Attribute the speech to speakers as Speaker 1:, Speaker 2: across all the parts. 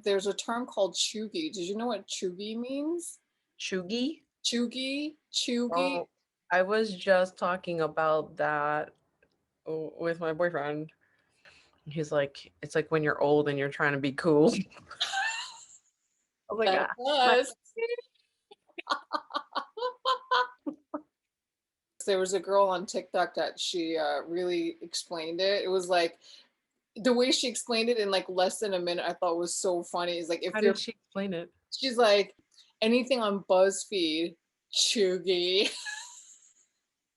Speaker 1: there's a term called chuggy. Did you know what chuggy means?
Speaker 2: Chugi?
Speaker 1: Chuggy.
Speaker 2: Oh, I was just talking about that with my boyfriend. He's like, it's like when you're old and you're trying to be cool. Oh my
Speaker 1: That
Speaker 2: God. My
Speaker 1: was. There was a girl on TikTok that she really explained it. It was like the way she explained it in like less than a minute. I thought was so funny. Is like if
Speaker 2: how
Speaker 1: you're,
Speaker 2: did she explain it?
Speaker 1: she's like anything on BuzzFeed, chuggy.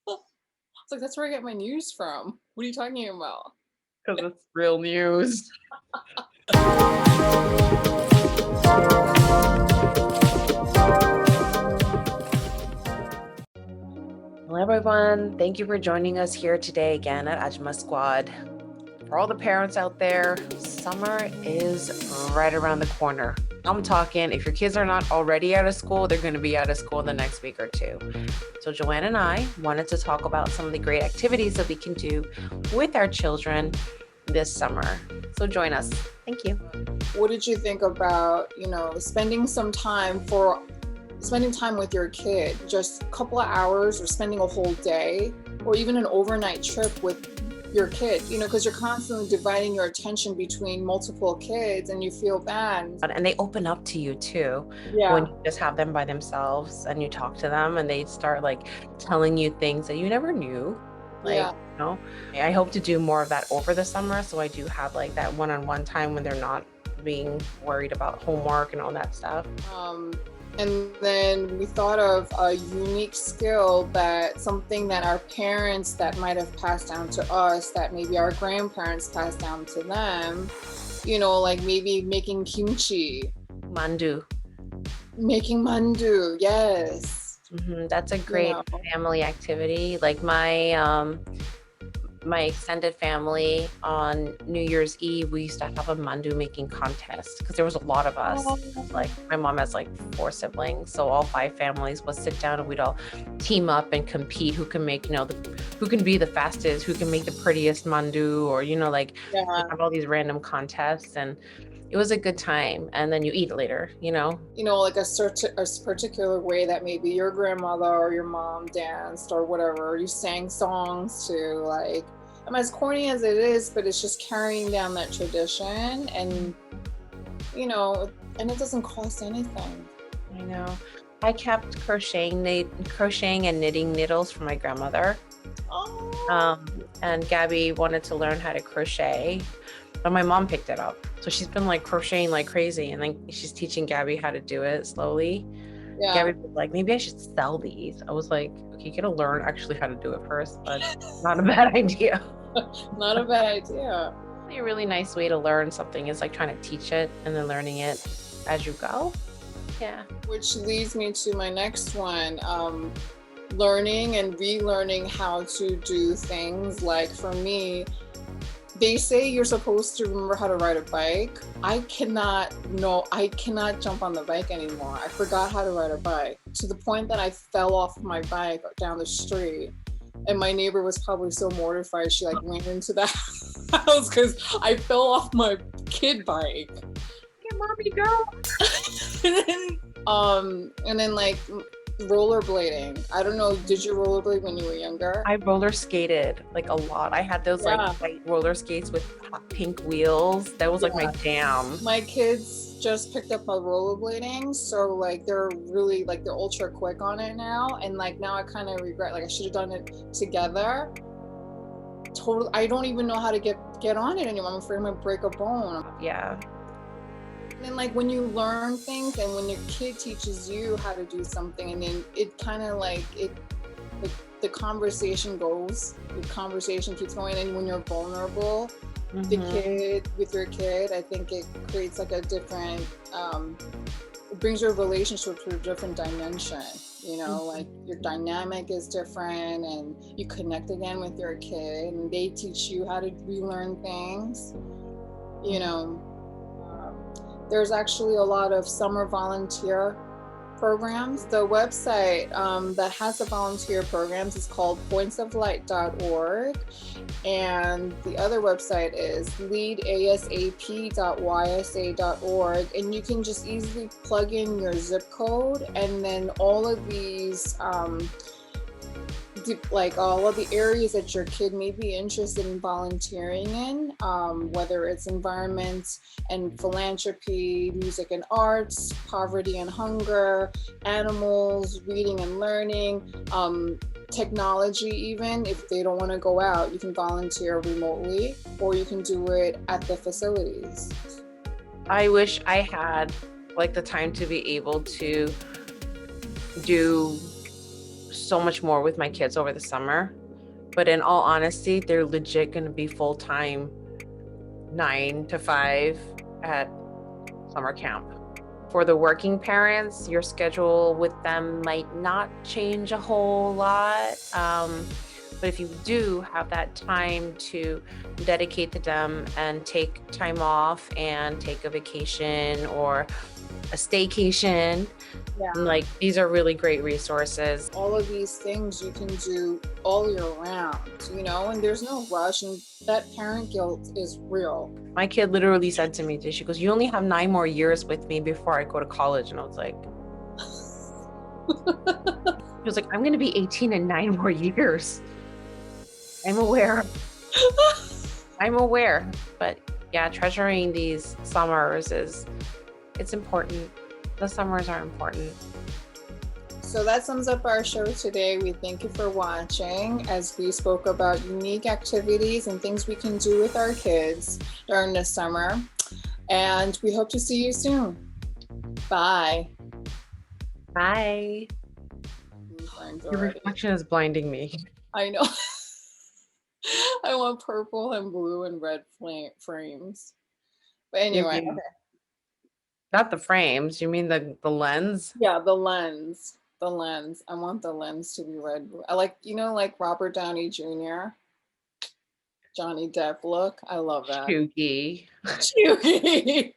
Speaker 1: It's like that's where I get my news from. What are you talking about?
Speaker 2: Because it's real news. Hello, everyone. Thank you for joining us here today again at Ajma Squad. For all the parents out there, summer is right around the corner. I'm talking, if your kids are not already out of school, they're going to be out of school in the next week or two. So Joanne and I wanted to talk about some of the great activities that we can do with our children this summer. So join us. Thank you.
Speaker 1: What did you think about, spending time with your kid, just a couple of hours or spending a whole day or even an overnight trip with your kid, because you're constantly dividing your attention between multiple kids and you feel bad.
Speaker 2: And they open up to you too when
Speaker 1: Yeah.
Speaker 2: you just have them by themselves and you talk to them and they start like telling you things that you never knew. Like,
Speaker 1: Yeah.
Speaker 2: I hope to do more of that over the summer. So I do have like that one-on-one time when they're not being worried about homework and all that stuff.
Speaker 1: And then we thought of a unique skill, that something that our parents that might have passed down to us, that maybe our grandparents passed down to them, like maybe making kimchi,
Speaker 2: Mandu.
Speaker 1: making mandu. Yes.
Speaker 2: That's a
Speaker 1: You
Speaker 2: great
Speaker 1: know,
Speaker 2: family activity. Like my extended family on New Year's Eve, we used to have a mandu making contest because there was a lot of us. Like my mom has like 4 siblings, so all 5 families would sit down and we'd all team up and compete who can make, who can be the fastest, who can make the prettiest mandu, or like we
Speaker 1: yeah.
Speaker 2: have all these random contests, and it was a good time. And then you eat later.
Speaker 1: Like a particular way that maybe your grandmother or your mom danced or whatever, or you sang songs to, like, I mean, as corny as it is, but it's just carrying down that tradition, and and it doesn't cost anything.
Speaker 2: I know. I kept crocheting and knitting needles for my grandmother.
Speaker 1: Oh,
Speaker 2: And Gabby wanted to learn how to crochet, but my mom picked it up. So she's been like crocheting like crazy, and then she's teaching Gabby how to do it slowly.
Speaker 1: yeah.
Speaker 2: Gabby was like, maybe I should sell these. I was like, okay, you gotta learn actually how to do it first, but not a bad idea.
Speaker 1: Not a bad idea.
Speaker 2: A really nice way to learn something is like trying to teach it and then learning it as you go. Yeah.
Speaker 1: Which leads me to my next one. Learning and relearning how to do things. Like for me, they say you're supposed to remember how to ride a bike. I cannot jump on the bike anymore. I forgot how to ride a bike, to the point that I fell off my bike down the street. And my neighbor was probably so mortified, she like ran into the house because I fell off my kid bike.
Speaker 2: Hey, mommy, go.
Speaker 1: And then like rollerblading. I don't know, did you rollerblade when you were younger?
Speaker 2: I roller skated like a lot. I had those like
Speaker 1: Yeah.
Speaker 2: white roller skates with hot pink wheels. That was like my jam.
Speaker 1: My kids just picked up my rollerblading, so like they're really like they're ultra quick on it now, and like now I kind of regret, like I should have done it together. Totally, I don't even know how to get on it anymore. I'm afraid I'm gonna break a bone.
Speaker 2: Yeah.
Speaker 1: And then like when you learn things and when your kid teaches you how to do something, and then it kind of like the conversation keeps going, and when you're vulnerable, with your kid, I think it creates like a different, it brings your relationship to a different dimension. Like your dynamic is different, and you connect again with your kid, and they teach you how to relearn things. There's actually a lot of summer volunteer programs. The website that has the volunteer programs is called pointsoflight.org. And the other website is leadasap.ysa.org. And you can just easily plug in your zip code, and then all of these like all of the areas that your kid may be interested in volunteering in, whether it's environment and philanthropy, music and arts, poverty and hunger, animals, reading and learning, technology. Even if they don't want to go out, you can volunteer remotely, or you can do it at the facilities.
Speaker 2: I wish I had like the time to be able to do so much more with my kids over the summer, but in all honesty, they're legit going to be full-time 9 to 5 at summer camp. For the working parents, your schedule with them might not change a whole lot, but if you do have that time to dedicate to them and take time off and take a vacation or a staycation,
Speaker 1: Yeah.
Speaker 2: like these are really great resources.
Speaker 1: All of these things you can do all year round, you know, and there's no rush, and that parent guilt is real.
Speaker 2: My kid literally said to me, she goes, "You only have 9 more years with me before I go to college." And I was like, he was like, "I'm going to be 18 in 9 more years." I'm aware. I'm aware. But yeah, treasuring these summers it's important. The summers are important.
Speaker 1: So that sums up our show today. We thank you for watching as we spoke about unique activities and things we can do with our kids during the summer. And we hope to see you soon. Bye.
Speaker 2: Bye. Your reflection is blinding me.
Speaker 1: I know. I want purple and blue and red frames. But anyway, okay.
Speaker 2: Not the frames. You mean the lens?
Speaker 1: Yeah, the lens. The lens. I want the lens to be red. I like, you know, like Robert Downey Jr., Johnny Depp look. I love that.
Speaker 2: Chuggy.
Speaker 1: Chuggy.